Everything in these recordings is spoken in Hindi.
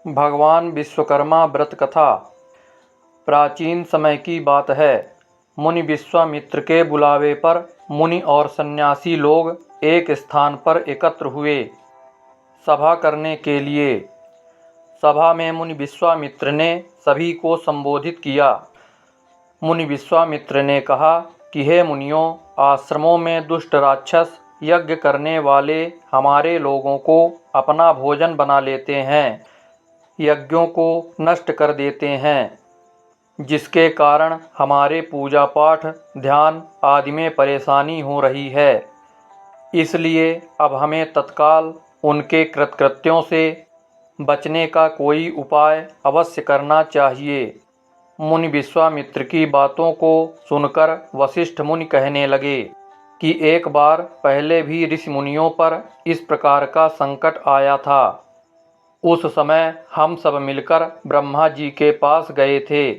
भगवान विश्वकर्मा व्रत कथा। प्राचीन समय की बात है। मुनि विश्वामित्र के बुलावे पर मुनि और सन्यासी लोग एक स्थान पर एकत्र हुए सभा करने के लिए। सभा में मुनि विश्वामित्र ने सभी को संबोधित किया। मुनि विश्वामित्र ने कहा कि हे मुनियों, आश्रमों में दुष्ट राक्षस यज्ञ करने वाले हमारे लोगों को अपना भोजन बना लेते हैं, यज्ञों को नष्ट कर देते हैं, जिसके कारण हमारे पूजा पाठ, ध्यान आदि में परेशानी हो रही है। इसलिए अब हमें तत्काल उनके कृत्यों से बचने का कोई उपाय अवश्य करना चाहिए। मुनि विश्वामित्र की बातों को सुनकर वशिष्ठ मुनि कहने लगे कि एक बार पहले भी ऋषि मुनियों पर इस प्रकार का संकट आया था। उस समय हम सब मिलकर ब्रह्मा जी के पास गए थे।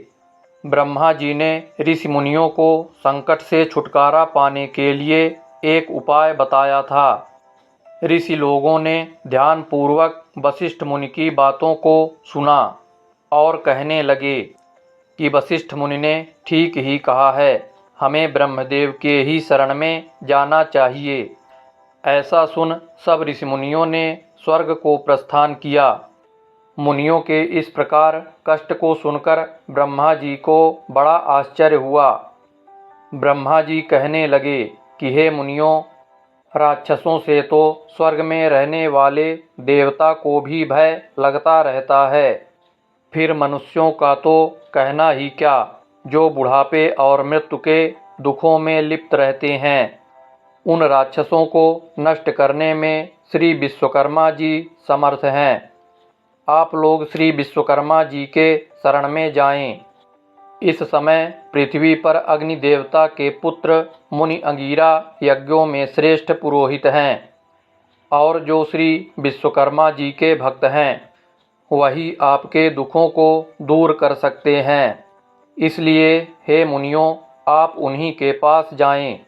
ब्रह्मा जी ने ऋषि मुनियों को संकट से छुटकारा पाने के लिए एक उपाय बताया था। ऋषि लोगों ने ध्यानपूर्वक वशिष्ठ मुनि की बातों को सुना और कहने लगे कि वशिष्ठ मुनि ने ठीक ही कहा है, हमें ब्रह्मदेव के ही शरण में जाना चाहिए। ऐसा सुन सब ऋषि मुनियों ने स्वर्ग को प्रस्थान किया। मुनियों के इस प्रकार कष्ट को सुनकर ब्रह्मा जी को बड़ा आश्चर्य हुआ। ब्रह्मा जी कहने लगे कि हे मुनियों, राक्षसों से तो स्वर्ग में रहने वाले देवता को भी भय लगता रहता है, फिर मनुष्यों का तो कहना ही क्या, जो बुढ़ापे और मृत्यु के दुखों में लिप्त रहते हैं। उन राक्षसों को नष्ट करने में श्री विश्वकर्मा जी समर्थ हैं। आप लोग श्री विश्वकर्मा जी के शरण में जाएं। इस समय पृथ्वी पर अग्नि देवता के पुत्र मुनि अंगिरा यज्ञों में श्रेष्ठ पुरोहित हैं, और जो श्री विश्वकर्मा जी के भक्त हैं वही आपके दुखों को दूर कर सकते हैं। इसलिए हे मुनियों, आप उन्हीं के पास जाएं।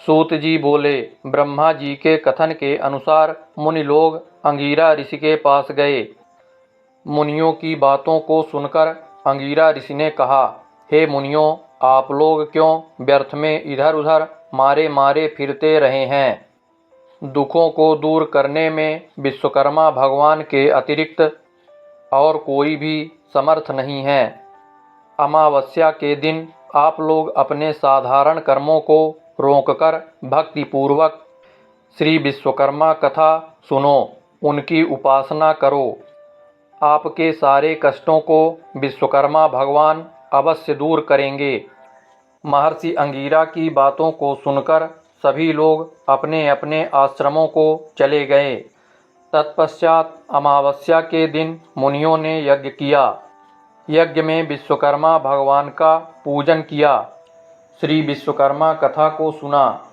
सूत जी बोले, ब्रह्मा जी के कथन के अनुसार मुनि लोग अंगिरा ऋषि के पास गए। मुनियों की बातों को सुनकर अंगिरा ऋषि ने कहा, हे मुनियों, आप लोग क्यों व्यर्थ में इधर उधर मारे मारे फिरते रहे हैं। दुखों को दूर करने में विश्वकर्मा भगवान के अतिरिक्त और कोई भी समर्थ नहीं है। अमावस्या के दिन आप लोग अपने साधारण कर्मों को रोककर भक्तिपूर्वक श्री विश्वकर्मा कथा सुनो, उनकी उपासना करो। आपके सारे कष्टों को विश्वकर्मा भगवान अवश्य दूर करेंगे। महर्षि अंगिरा की बातों को सुनकर सभी लोग अपने अपने आश्रमों को चले गए। तत्पश्चात अमावस्या के दिन मुनियों ने यज्ञ किया। यज्ञ में विश्वकर्मा भगवान का पूजन किया, श्री विश्वकर्मा कथा को सुना,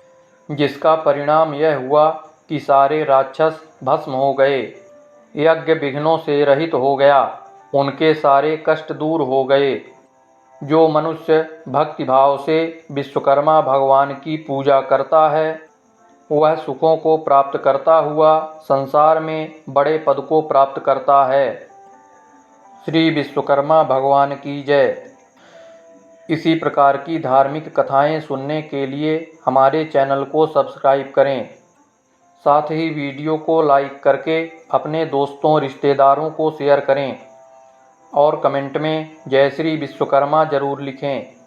जिसका परिणाम यह हुआ कि सारे राक्षस भस्म हो गए। यज्ञ विघ्नों से रहित हो गया, उनके सारे कष्ट दूर हो गए। जो मनुष्य भक्तिभाव से विश्वकर्मा भगवान की पूजा करता है वह सुखों को प्राप्त करता हुआ संसार में बड़े पद को प्राप्त करता है। श्री विश्वकर्मा भगवान की जय। इसी प्रकार की धार्मिक कथाएं सुनने के लिए हमारे चैनल को सब्सक्राइब करें। साथ ही वीडियो को लाइक करके अपने दोस्तों रिश्तेदारों को शेयर करें और कमेंट में जय श्री विश्वकर्मा जरूर लिखें।